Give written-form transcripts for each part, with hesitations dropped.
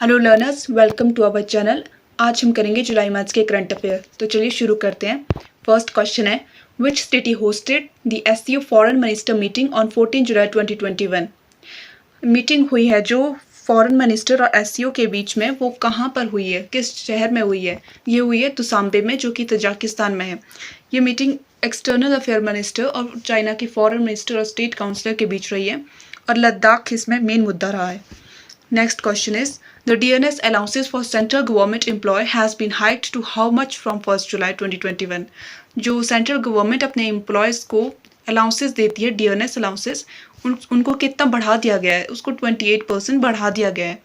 Hello learners, welcome to our channel. आज हम करेंगे जुलाई मंथ के करंट अफेयर। तो चलिए शुरू करते हैं। फर्स्ट क्वेश्चन है, which city hosted the SCO foreign minister meeting on 14 July 2021। Meeting हुई है जो फॉरेन मिनिस्टर और एससीओ के बीच में, वो कहाँ पर हुई है, किस शहर में हुई है? ये हुई है दुशांबे में, जो कि तजाकिस्तान में है। ये मीटिंग एक्सटर्नल अफेयर मिनिस्टर और चाइना के फॉरेन मिनिस्टर और स्टेट काउंसलर के बीच रही है, और लद्दाख इसमें मेन मुद्दा रहा है। Next question is, the DNS allowances for central government employee has been hiked to how much from 1st July 2021? जो सेंट्रल गवर्नमेंट अपने एम्प्लॉयज़ को अलाउंसेस देती है, DNS अलाउंसेस, उनको कितना बढ़ा दिया गया है? उसको 28% बढ़ा दिया गया है।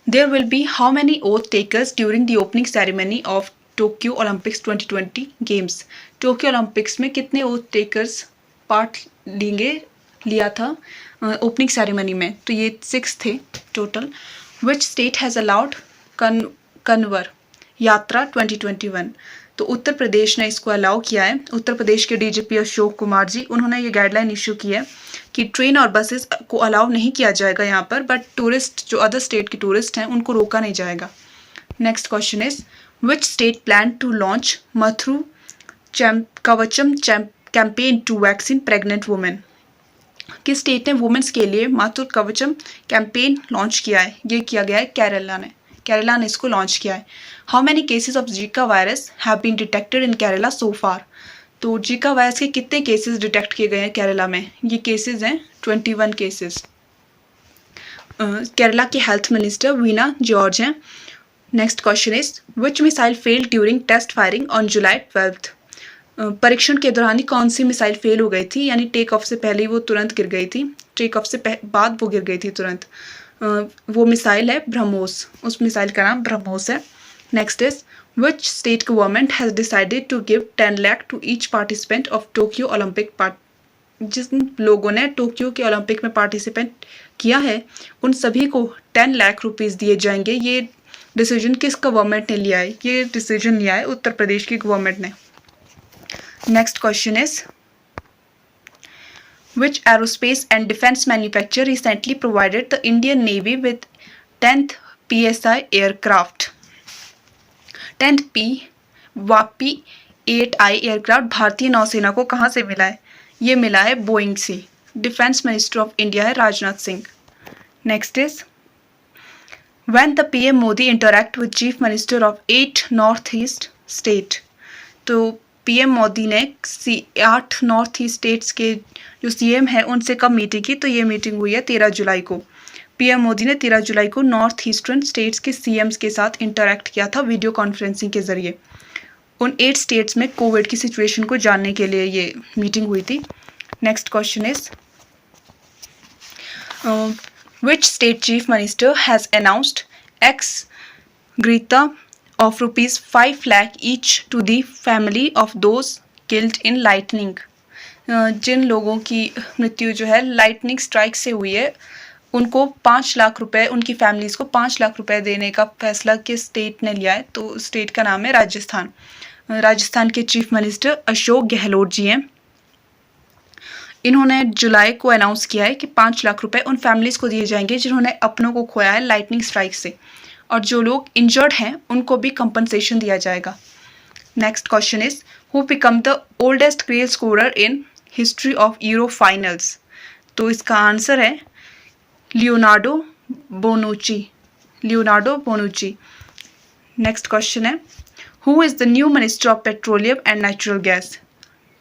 There will be how many oath takers during the opening ceremony of Tokyo Olympics 2020 Games? Tokyo Olympics में कितने ओथ टेकर्स पार्ट लिया था ओपनिंग सेरेमनी में? तो ये 6 थे total. Which state has allowed Kanwar यात्रा 2021? तो उत्तर प्रदेश ने इसको अलाउ किया है। उत्तर प्रदेश के डीजीपी अशोक कुमार जी, उन्होंने ये गाइडलाइन इशू की है कि ट्रेन और बसेस को अलाउ नहीं किया जाएगा यहाँ पर, बट टूरिस्ट जो अदर स्टेट के टूरिस्ट हैं उनको रोका नहीं जाएगा। Next question is, which state plan to launch Mathru Kavacham campaign to vaccine pregnant women? किस स्टेट ने वुमेन्स के लिए मातृ कवचम कैंपेन लॉन्च किया है? ये किया गया है केरला ने इसको लॉन्च किया है। How many cases of Zika virus have been detected in Kerala so far? तो जीका वायरस के कितने केसेस डिटेक्ट किए गए हैं केरला में? ये केसेस हैं 21 केसेस। केरला के हेल्थ मिनिस्टर वीना जॉर्ज हैं। Next question is, which missile failed during test firing on July 12th? परीक्षण के दौरान ही कौन सी मिसाइल फेल हो गई थी, यानी टेक ऑफ से पहले ही वो तुरंत गिर गई थी, टेक ऑफ से बाद वो गिर गई थी तुरंत। वो मिसाइल है ब्रह्मोस, उस मिसाइल का नाम ब्रह्मोस है। Next is, which state government has decided to give 10 lakh to each participant of Tokyo Olympic जिन लोगों ने टोक्यो के ओलंपिक में पार्टिसिपेंट किया है उन सभी को 10 लाख रुपीज़ दिए जाएंगे। ये डिसीजन किस गवर्नमेंट ने लिया है? ये डिसीजन लिया है उत्तर प्रदेश की गवर्नमेंट ने। Next question is, which aerospace and defense manufacturer recently provided the Indian Navy with 10th PSI aircraft? 10th Vapi 8I aircraft भारतीय नौसेना को कहाँ से मिला है? ये मिला है बोइंग से। डिफेंस मिनिस्टर ऑफ इंडिया है Rajnath Singh. Next is, when the PM Modi interact with chief minister of 8 north east state? तो पीएम मोदी ने 8 नॉर्थ ईस्ट स्टेट्स के जो सीएम है उनसे कब मीटिंग की? तो ये मीटिंग हुई है 13 जुलाई को। पीएम मोदी ने 13 जुलाई को नॉर्थ ईस्टर्न स्टेट्स के सीएम्स के साथ इंटरैक्ट किया था वीडियो कॉन्फ्रेंसिंग के जरिए। उन 8 स्टेट्स में कोविड की सिचुएशन को जानने के लिए ये मीटिंग हुई थी। Next question is, which state chief minister has announced ex gratia of rupees 5 lakh each to the family of those killed in lightning? जिन लोगों की मृत्यु जो है लाइटनिंग स्ट्राइक से हुई है उनको 5 लाख रुपए, उनकी फैमिलीज को 5 लाख रुपए देने का फैसला किस स्टेट ने लिया है? तो स्टेट का नाम है राजस्थान। राजस्थान के चीफ मिनिस्टर अशोक गहलोत जी हैं। इन्होंने जुलाई को अनाउंस किया है कि 5 लाख रुपए उन फैमिलीज को दिए जाएंगे जिन्होंने अपनों को खोया है लाइटनिंग स्ट्राइक से, और जो लोग इंजर्ड हैं उनको भी कंपनसेशन दिया जाएगा। Next question is, who become the oldest curl scorer in history of euro finals? तो इसका आंसर है लियोनार्डो बोनुची। नेक्स्ट क्वेश्चन है, who is the new minister of petroleum and natural gas?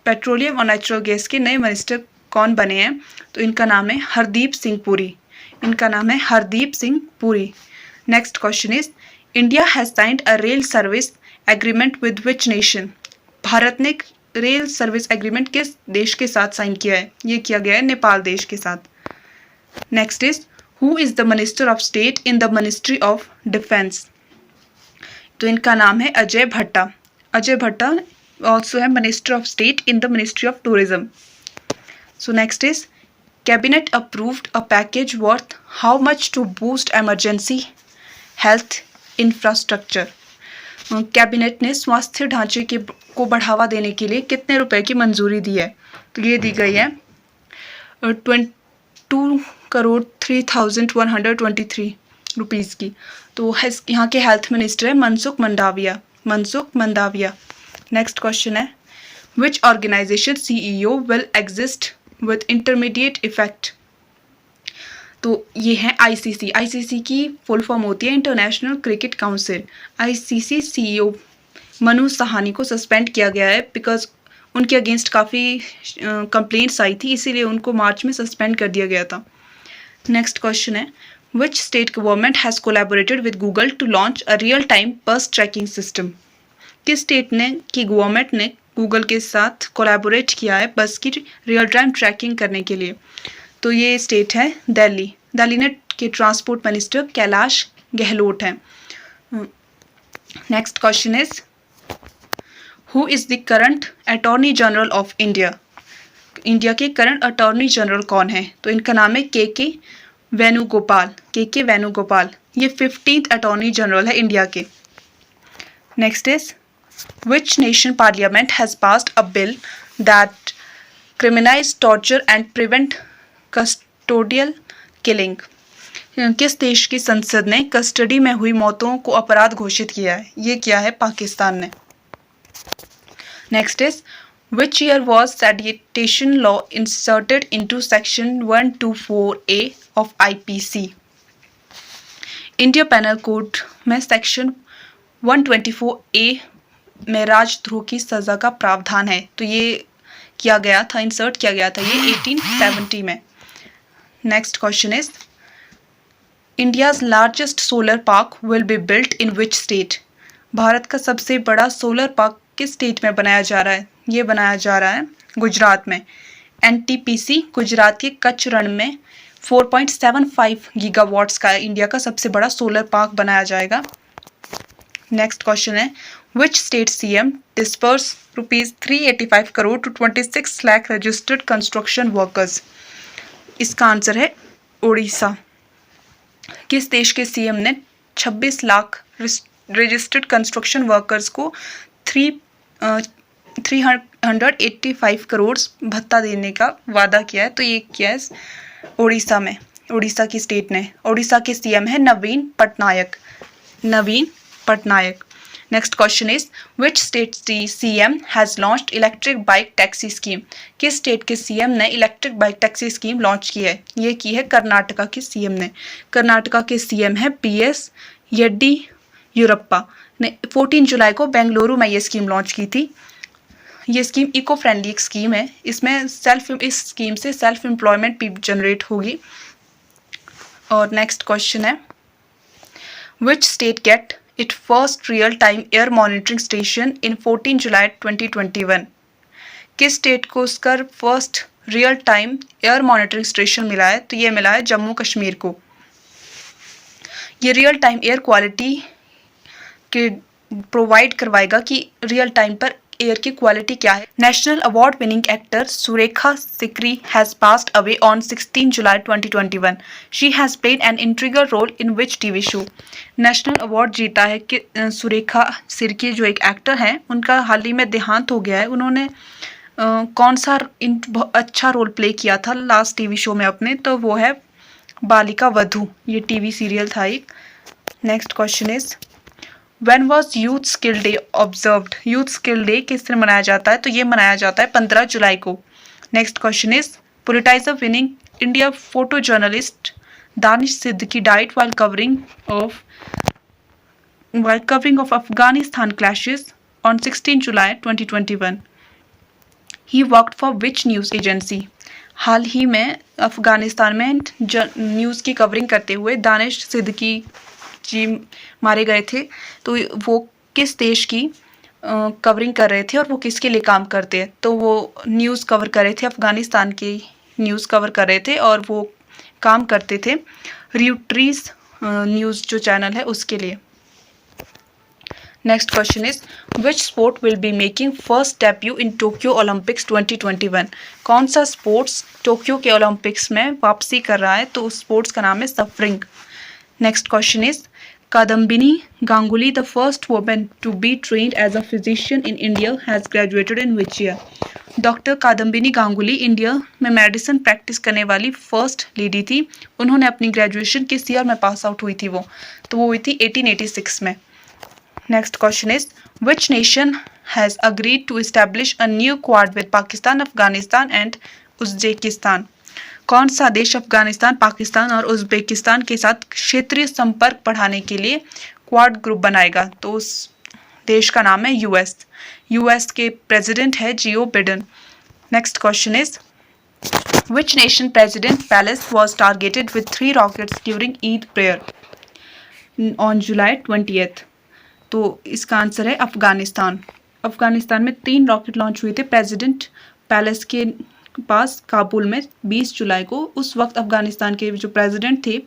Petroleum और नेचुरल गैस के नए minister कौन बने हैं? तो इनका नाम है Hardeep Singh Puri. Next question is, India has signed a rail service agreement with which nation? Bharat ने रेल सर्विस एग्रीमेंट किस देश के साथ साइन किया है? ये किया गया है नेपाल देश के साथ। Next is, who is the minister of state in the ministry of defence? तो इनका नाम है अजय भट्टा ऑल्सो है minister of state in the ministry of tourism. So next is, cabinet approved a package worth how much to boost emergency health infrastructure? Cabinet ने स्वास्थ्य ढांचे को बढ़ावा देने के लिए कितने रुपए की मंजूरी दी है? तो ये दी गई है 22,03,123 रुपीज़ की। तो यहाँ के हेल्थ मिनिस्टर है मनसुख मंडाविया। नेक्स्ट क्वेश्चन है which organisation CEO will exist with intermediate effect. तो ये है ICC की फुल फॉर्म होती है International Cricket Council. ICC CEO Manu Sawhney को सस्पेंड किया गया है बिकॉज उनके अगेंस्ट काफ़ी कंप्लेंट्स आई थी, इसीलिए उनको मार्च में सस्पेंड कर दिया गया था। नेक्स्ट क्वेश्चन है which state government has collaborated with Google to launch a real time bus tracking system. किस स्टेट ने की गवर्नमेंट ने गूगल के साथ कोलैबोरेट किया है बस की रियल टाइम ट्रैकिंग करने के लिए। तो ये स्टेट है दिल्ली ने के ट्रांसपोर्ट मिनिस्टर कैलाश गहलोत हैं। Next question is who is the current attorney general of India. India के करंट अटॉर्नी जनरल कौन है। तो इनका नाम है के वेणुगोपाल। ये 15th अटॉर्नी जनरल है इंडिया के। Next is which nation parliament has passed a bill that criminalize torture and prevent custodial killing. किस देश की संसद ने कस्टडी में हुई मौतों को अपराध घोषित किया है। ये किया है पाकिस्तान ने। Next is which year was sedition law inserted into section 124A of IPC। India penal code में सेक्शन 124A में राजद्रोह की सजा का प्रावधान है। तो ये इंसर्ट किया गया था ये 1870 में। Next question is India's largest solar park will be built in which state. Bharat का सबसे बड़ा सोलर पार्क किस स्टेट में बनाया जा रहा है। ये बनाया जा रहा है गुजरात में। NTPC गुजरात के कच्छ रण में 4.75 गीगावाट्स का इंडिया का सबसे बड़ा सोलर पार्क बनाया जाएगा। नेक्स्ट क्वेश्चन है which state CM disperse ₹385 crore to 26 lakh registered construction workers. इसका आंसर है उड़ीसा। किस देश के CM ने 26 लाख रजिस्टर्ड कंस्ट्रक्शन वर्कर्स को 385 करोड़ भत्ता देने का वादा किया है। तो ये किया है उड़ीसा में, उड़ीसा की स्टेट ने। उड़ीसा के CM है Naveen Patnaik. Next question is which state CM has launched electric bike taxi scheme. किस स्टेट के CM ने electric bike taxi scheme launch की है। ये की है कर्नाटका के CM ने। कर्नाटका के CM है PS येडियुरप्पा ने 14 जुलाई को बेंगलुरु में ये स्कीम लॉन्च की थी। ये स्कीम इको फ्रेंडली एक स्कीम है। इस स्कीम से सेल्फ एम्प्लॉयमेंट भी जनरेट होगी। और नेक्स्ट क्वेश्चन है which state get it first real time air monitoring station in 14 July 2021। किस स्टेट को उसका first real time air monitoring station मिला है। तो ये मिला है जम्मू कश्मीर को। ये रियल टाइम एयर क्वालिटी के प्रोवाइड करवाएगा कि रियल टाइम पर एयर की क्वालिटी क्या है। National award winning actor Surekha Sikri has passed away on 16 July 2021। She has played an integral role in which TV show. National award जीता है कि सुरेखा सिरकी जो एक एक्टर हैं उनका हाल ही में देहांत हो गया है। उन्होंने कौन सा अच्छा रोल प्ले किया था लास्ट TV शो में अपने, तो वो है बालिका वधू। ये TV सीरियल था एक। Next question is When was youth skill day observed. Youth skill day किस दिन मनाया जाता है। तो ये मनाया जाता है 15 जुलाई को। Next question is Pulitzer winning India photo journalist Danish Siddiqui died while covering of Afghanistan clashes on 16 July 2021. He worked for which news agency? हाल ही में अफगानिस्तान में न्यूज़ की कवरिंग करते हुए दानिश सिद्दीकी जी मारे गए थे। तो वो किस देश की कवरिंग कर रहे थे और वो किसके लिए काम करते हैं। तो वो न्यूज़ कवर कर रहे थे, अफगानिस्तान की न्यूज़ कवर कर रहे थे और वो काम करते थे र्यूटर्स न्यूज़ जो चैनल है उसके लिए। Next question is which sport will be making first debut in Tokyo Olympics 2021। कौन सा स्पोर्ट्स टोक्यो के ओलंपिक्स में वापसी कर रहा है। तो उस स्पोर्ट्स का नाम है suffering. Next question is Kadambini Ganguly, the first woman to be trained as a physician in India, has graduated in which year? Doctor Kadambini Ganguly India में मेडिसिन प्रैक्टिस करने वाली फर्स्ट लेडी थी। उन्होंने अपनी ग्रेजुएशन किस ईयर में पास आउट हुई थी वो हुई थी 1886 में। Next question is which nation has agreed to establish a new quad with Pakistan, Afghanistan and Uzbekistan. कौन सा देश अफगानिस्तान, पाकिस्तान और उज्बेकिस्तान के साथ क्षेत्रीय संपर्क बढ़ाने के लिए क्वाड ग्रुप बनाएगा? तो उस देश का नाम है यूएस। यूएस के प्रेसिडेंट है Joe Biden. Next question is which nation president palace was targeted with 3 rockets during Eid prayer on July 20th? तो इसका आंसर है अफगानिस्तान। अफगानिस्तान में 3 रॉकेट लॉन्च हुए थे प्रेसिडेंट पैलेस के पास काबुल में 20 जुलाई को। उस वक्त अफगानिस्तान के जो प्रेसिडेंट थे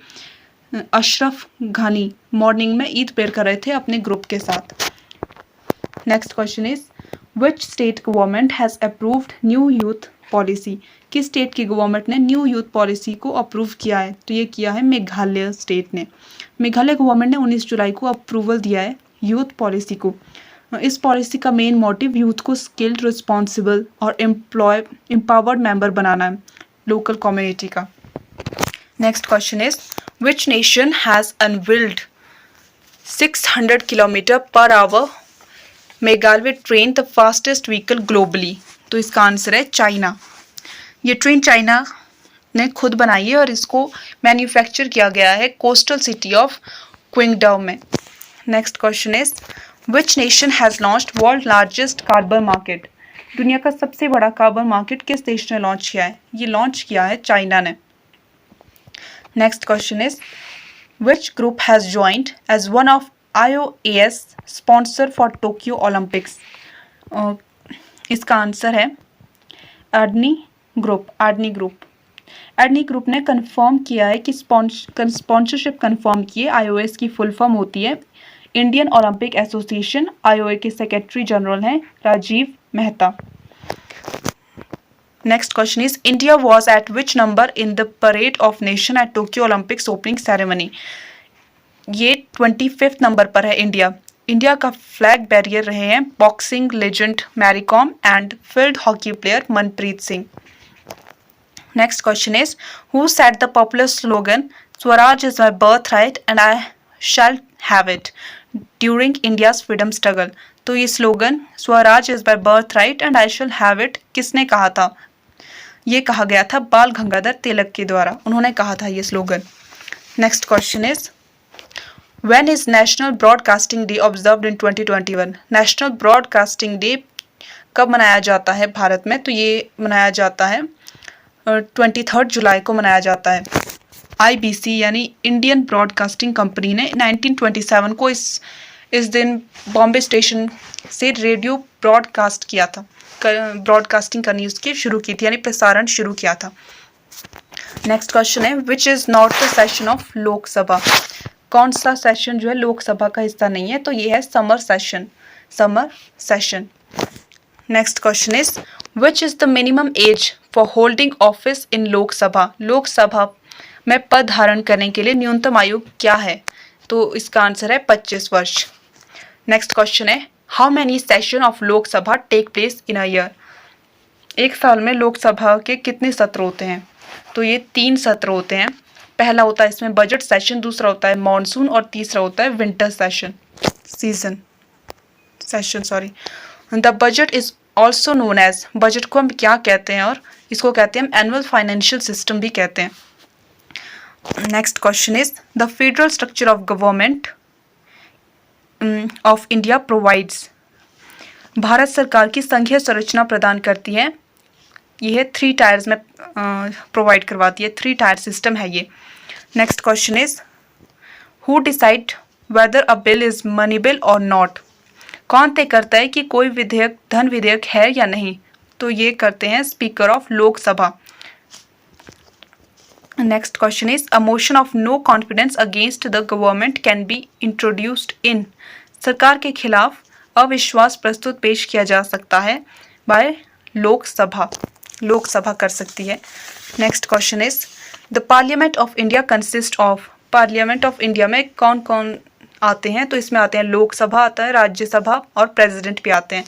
अशरफ घानी मॉर्निंग में ईद प्रेयर कर रहे थे अपने ग्रुप के साथ। Next question is which state government has approved new youth policy? किस स्टेट की गवर्नमेंट ने न्यू यूथ पॉलिसी को अप्रूव किया है? तो ये किया है मेघालय स्टेट ने। मेघालय गवर्नमेंट ने 19 जुलाई को अप्रूवल दिया है यूथ पॉलिसी को। इस पॉलिसी का मेन मोटिव यूथ को स्किल्ड, रिस्पॉन्सिबल और एम्पावर्ड मेंबर बनाना है लोकल कम्युनिटी का। Next question is which nation has unveiled 600 kilometre per hour maglev train the fastest vehicle globally? तो इसका आंसर है चाइना। ये ट्रेन चाइना ने खुद बनाई है और इसको मैन्युफैक्चर किया गया है कोस्टल सिटी ऑफ क्विंगडम में। Next question is which nation has launched world largest carbon market? दुनिया का सबसे बड़ा कार्बन मार्केट किस देश ने लॉन्च किया है? ये लॉन्च किया है चाइना ने। Next question is which group has joined as one of IOAS sponsor for Tokyo Olympics? इसका आंसर है एडनी ग्रुप। एडनी ग्रुप ने कंफर्म किया है कि स्पॉन्सरशिप कंफर्म की है। IOAS की फुल फॉर्म होती है इंडियन ओलंपिक एसोसिएशन। IOA के सेक्रेटरी जनरल हैं Rajeev Mehta. Next question is India was at which number in the parade of nation at Tokyo Olympics opening ceremony? ये 25th नंबर पर है इंडिया का फ्लैग बैरियर रहे हैं boxing legend Mary Kom and field hockey player Manpreet Singh. Next question is who set the popular slogan swaraj is my birth right and I shall have it during India's freedom struggle? तो ये slogan swaraj is my birth right and I shall have it किसने कहा था? ये कहा गया था बाल गंगाधर तिलक के द्वारा, उन्होंने कहा था ये slogan. Next question is When is National Broadcasting Day observed in 2021? National broadcasting day कब मनाया जाता है भारत में? तो ये मनाया जाता है 23 जुलाई को मनाया जाता है। IBC यानी इंडियन ब्रॉडकास्टिंग कंपनी ने 1927 को इस दिन बॉम्बे स्टेशन से रेडियो ब्रॉडकास्ट किया था, ब्रॉडकास्टिंग करनी उसकी शुरू की थी, यानी प्रसारण शुरू किया था। नेक्स्ट क्वेश्चन है which is not the session of Lok Sabha? कौन सा सेशन जो है लोकसभा का हिस्सा नहीं है? तो ये है summer session. Next question is which is the minimum age for holding office in Lok Sabha? Lok Sabha में पद धारण करने के लिए न्यूनतम आयु क्या है? तो इसका आंसर है 25 वर्ष। नेक्स्ट क्वेश्चन है how many session of Lok Sabha take place in a year? एक साल में लोकसभा के कितने सत्र होते हैं? तो ये 3 सत्र होते हैं। पहला होता है इसमें बजट सेशन, दूसरा होता है मॉनसून और तीसरा होता है winter session. The budget is also known as, budget को हम क्या कहते हैं? और इसको कहते हैं हम एनुअल फाइनेंशियल सिस्टम भी कहते हैं। Next question is the federal structure of government of India provides, Bharat सरकार की संघीय संरचना प्रदान करती है, ये है 3 टायर्स में प्रोवाइड करवाती है, 3 टायर सिस्टम है ये। Next question is who decide whether a bill is money bill और नॉट? कौन तय करता है कि कोई विधेयक धन विधेयक है या नहीं? तो ये करते हैं speaker of Lok Sabha. Next question is a motion of no confidence against the government can be introduced in, सरकार के खिलाफ अविश्वास प्रस्तुत पेश किया जा सकता है बाय लोकसभा कर सकती है। Next question is the parliament of India consist of, parliament of India में कौन कौन आते हैं? तो इसमें आते हैं लोकसभा आता है, राज्यसभा और प्रेसिडेंट भी आते हैं।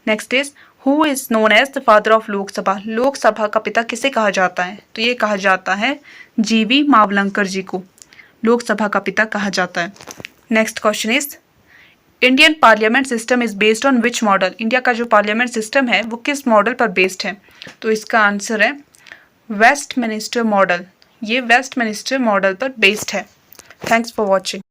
Next is who is known as the father of Lok Sabha, Lok Sabha का पिता किसे कहा जाता है? तो ये कहा जाता है जीवी मावलंकर जी को लोकसभा का पिता कहा जाता है। Next question is Indian parliament system is based on which model, India का जो पार्लियामेंट सिस्टम है वो किस मॉडल पर बेस्ड है? तो इसका आंसर है वेस्टमिनिस्टर मॉडल, ये वेस्टमिनिस्टर मॉडल पर बेस्ड है। Thanks for watching.